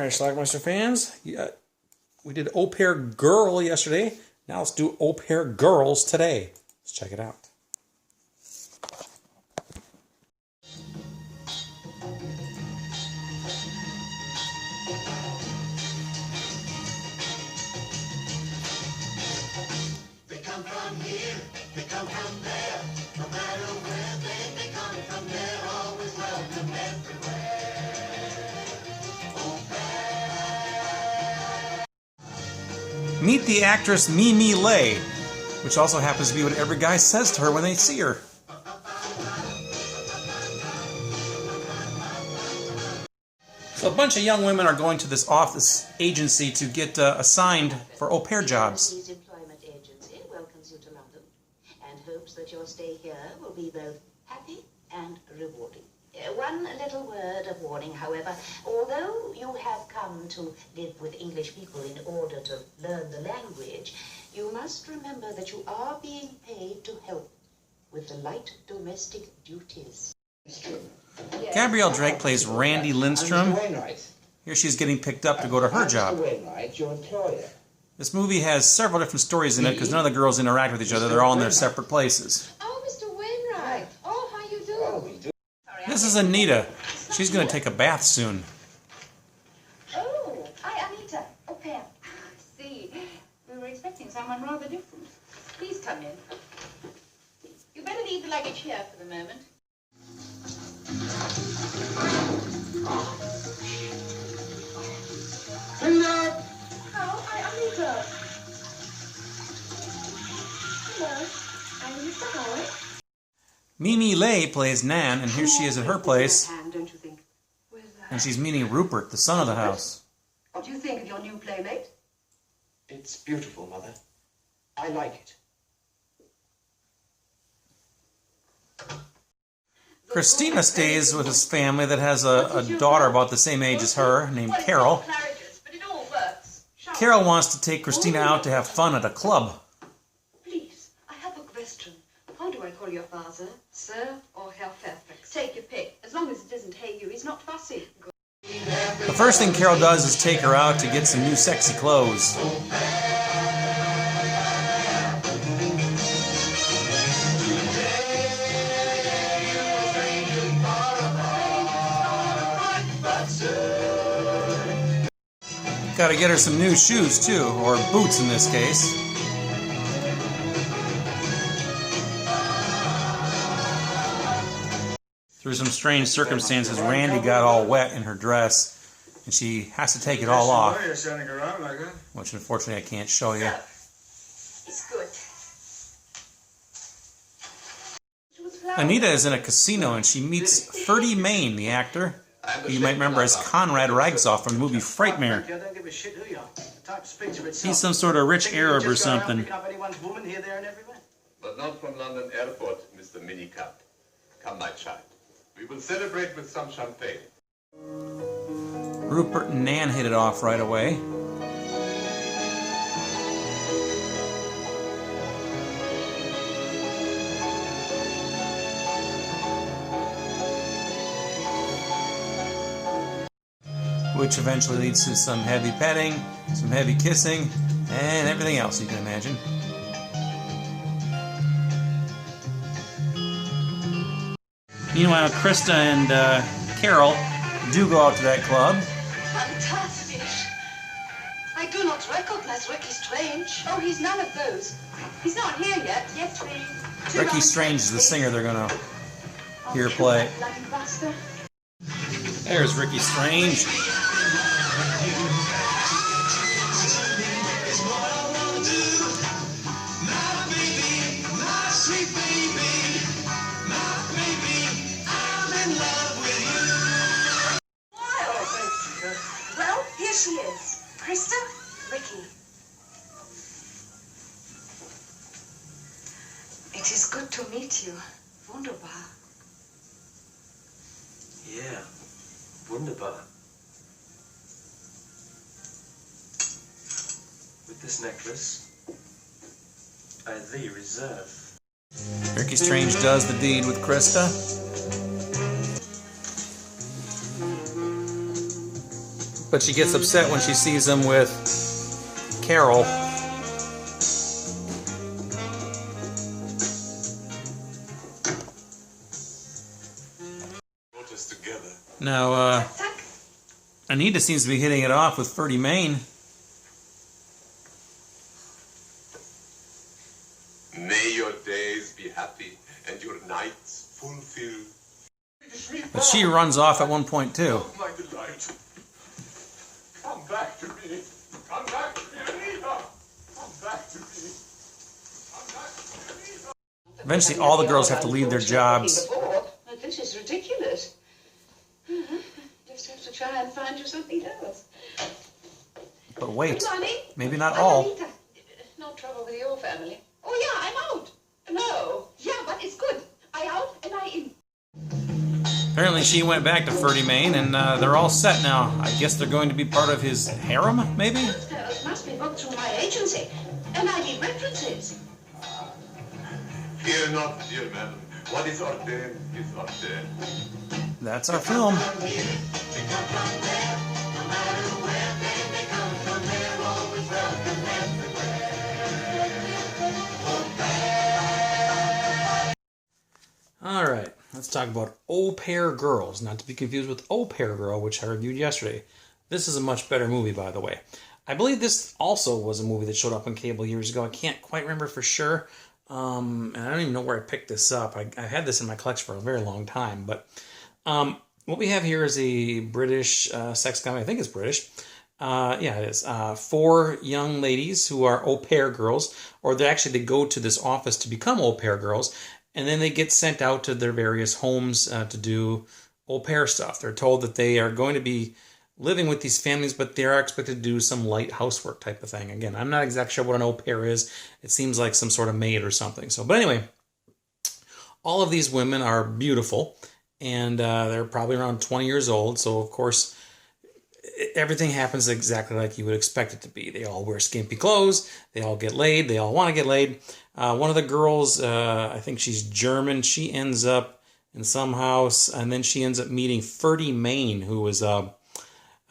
Alright, Schlockmeister fans, we did Au Pair Girl yesterday. Now let's do Au Pair Girls today. Let's check it out. They come from here, they come from there. No matter where they come from, they're always welcome everywhere. Au pair. Meet the actress BLU-RAY, which also happens to be what every guy says to her when they see her. So a bunch of young women are going to this agency to get assigned for au pair jobs. The employment agency welcomes you to London and hopes that your stay here will be both happy and rewarding. One little word of warning, however. Although you have come to live with English people in order to learn the language, you must remember that you are being paid to help with the light domestic duties. Gabrielle Drake plays Randy Lindstrom. Here she's getting picked up to go to her job. This movie has several different stories in it because none of the girls interact with each other. They're all in their separate places. Oh, Mr. Wainwright. Oh, how you doing? This is Anita. She's going to take a bath soon. Oh, hi, Anita. Au pair. I see. We were expecting someone rather different. Please come in. You better leave the luggage here for the moment. Hello! Oh, hi, Anita. Hello. I'm Mr. Howard. BLU-RAY plays Nan, and here she is at her place, Don't you think? and she's meeting Rupert, the son of the house. What do you think of your new playmate? It's beautiful, Mother. I like it. Christina stays with his family that has a daughter about the same age as her, named Carol. But it all works. Carol wants to take Christina out to have fun at a club. Please, I have a question. How do I call your father? Sir or Herr Fairfax? Take your pick. As long as it isn't hey you, he's not fussy. The first thing Carol does is take her out to get some new sexy clothes. Gotta get her some new shoes too, or boots in this case. Through some strange circumstances, Randy got all wet in her dress, and she has to take it all off, which unfortunately I can't show you. It's good. Anita is in a casino, and she meets Ferdy Mayne, the actor, who you might remember as Conrad Ragzoff from the movie Frightmare. He's some sort of rich Arab or something. But not from London Airport, Mr. Minicut. Come, my child. We will celebrate with some champagne. Rupert and Nan hit it off right away. Which eventually leads to some heavy petting, some heavy kissing, and everything else you can imagine. Meanwhile, Krista and Carol do go out to that club. Fantastic. I do not recognize Ricky Strange. Oh, he's none of those. He's not here yet. Yes, we... Ricky Strange is the singer they're going to hear play. Bloody bastard. There's Ricky Strange. Well, here she is. Krista, Ricky. It is good to meet you. Wunderbar. Yeah, wunderbar. With this necklace, I thee reserve. Ricky Strange does the deed with Krista. But she gets upset when she sees him with Carol. Brought us together. Now, Anita seems to be hitting it off with Ferdy Mayne. May your days be happy and your nights fulfilled. But she runs off at one point too. Oh, my delight. Come back to me. Come back to me, Anita. Come back to me. Come back to me, Anita. Eventually all the girls have to leave their jobs. But this is ridiculous. Just have to try and find you something else. But wait, Good morning. maybe not I'm all. Anita. No trouble with your family. Oh yeah, I'm out. No. Yeah, but it's good. I out and I in. Apparently she went back to Ferdy Mayne and they're all set now. I guess they're going to be part of his harem, maybe? Those girls must be booked through my agency. And I need references. Fear not, dear madam. What is ordained is ordained. That's our film. They come from there, no matter where they come from, they're always welcome everywhere. Alright, let's talk about Au Pair Girls, not to be confused with Au Pair Girl, which I reviewed yesterday. This is a much better movie, by the way. I believe this also was a movie that showed up on cable years ago. I can't quite remember for sure, and I don't even know where I picked this up. I had this in my collection for a very long time, but what we have here is a British sex comedy. I think it's British. Yeah, it is. 4 young ladies who are au pair girls, or they go to this office to become au pair girls, and then they get sent out to their various homes to do au pair stuff. They're told that they are going to be living with these families, but they are expected to do some light housework type of thing. Again, I'm not exactly sure what an au pair is. It seems like some sort of maid or something. So, but anyway, all of these women are beautiful, and they're probably around 20 years old. So, of course, everything happens exactly like you would expect it to be. They all wear skimpy clothes. They all get laid. They all want to get laid. One of the girls, I think she's German. She ends up in some house, and then she ends up meeting Ferdy Mayne, who was, I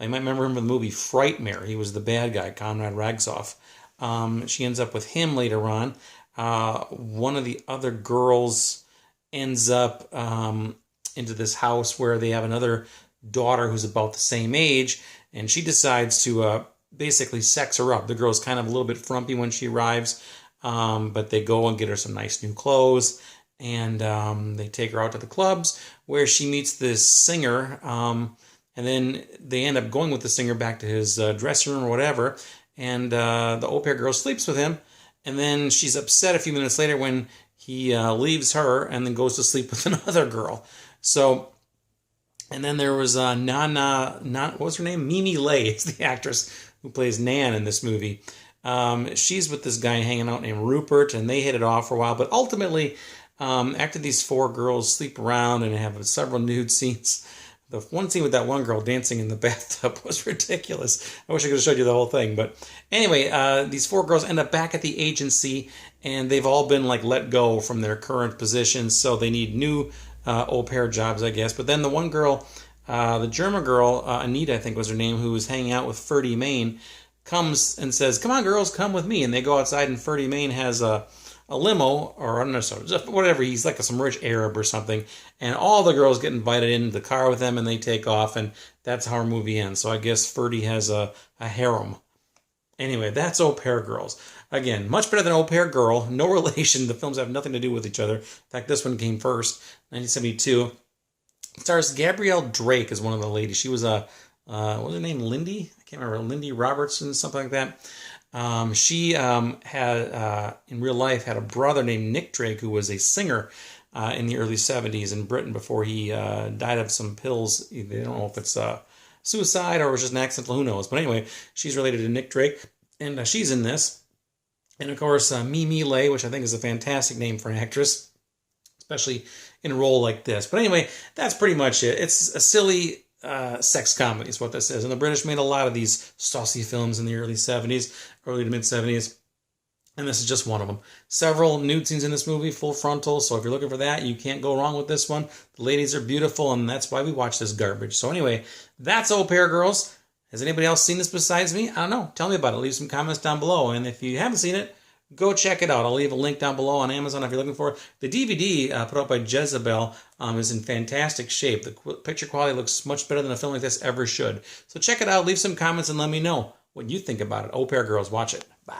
might remember him from the movie Frightmare. He was the bad guy, Conrad Ragsoff. She ends up with him later on. One of the other girls ends up into this house where they have another daughter who's about the same age, and she decides to basically sex her up. The girl's kind of a little bit frumpy when she arrives, but they go and get her some nice new clothes, and they take her out to the clubs where she meets this singer, and then they end up going with the singer back to his dressing room or whatever, and the au pair girl sleeps with him, and then she's upset a few minutes later when he leaves her and then goes to sleep with another girl. So, and then there was what was her name? Mimi Lay is the actress who plays Nan in this movie. She's with this guy hanging out named Rupert, and they hit it off for a while. But ultimately, after these 4 girls sleep around and have several nude scenes, the one scene with that one girl dancing in the bathtub was ridiculous. I wish I could have showed you the whole thing. But anyway, these 4 girls end up back at the agency, and they've all been let go from their current positions, so they need new au pair jobs, I guess. But then the one girl, the German girl, Anita, I think was her name, who was hanging out with Ferdy Mayne, comes and says, "Come on, girls, come with me." And they go outside, and Ferdy Mayne has a limo, or I don't know, just whatever. He's like some rich Arab or something. And all the girls get invited into the car with them, and they take off, and that's how our movie ends. So I guess Ferdy has a harem. Anyway, that's Au Pair Girls. Again, much better than Au Pair Girl. No relation. The films have nothing to do with each other. In fact, this one came first, 1972. It stars Gabrielle Drake as one of the ladies. She was what was her name? Lindy? I can't remember. Lindy Robertson, something like that. She had, in real life, had a brother named Nick Drake, who was a singer in the early 70s in Britain before he died of some pills. They don't know if it's suicide or it was just an accident, who knows. But anyway, she's related to Nick Drake, and she's in this. And of course, Mimi Lay, which I think is a fantastic name for an actress, especially in a role like this. But anyway, that's pretty much it. It's a silly sex comedy is what this is. And the British made a lot of these saucy films in the early 70s, early to mid 70s. And this is just one of them. Several nude scenes in this movie, full frontal. So if you're looking for that, you can't go wrong with this one. The ladies are beautiful, and that's why we watch this garbage. So anyway, that's Au Pair Girls. Has anybody else seen this besides me? I don't know. Tell me about it. Leave some comments down below. And if you haven't seen it, go check it out. I'll leave a link down below on Amazon if you're looking for it. The DVD put out by Jezebel is in fantastic shape. The picture quality looks much better than a film like this ever should. So check it out. Leave some comments and let me know what you think about it. Au Pair Girls, watch it. Bye.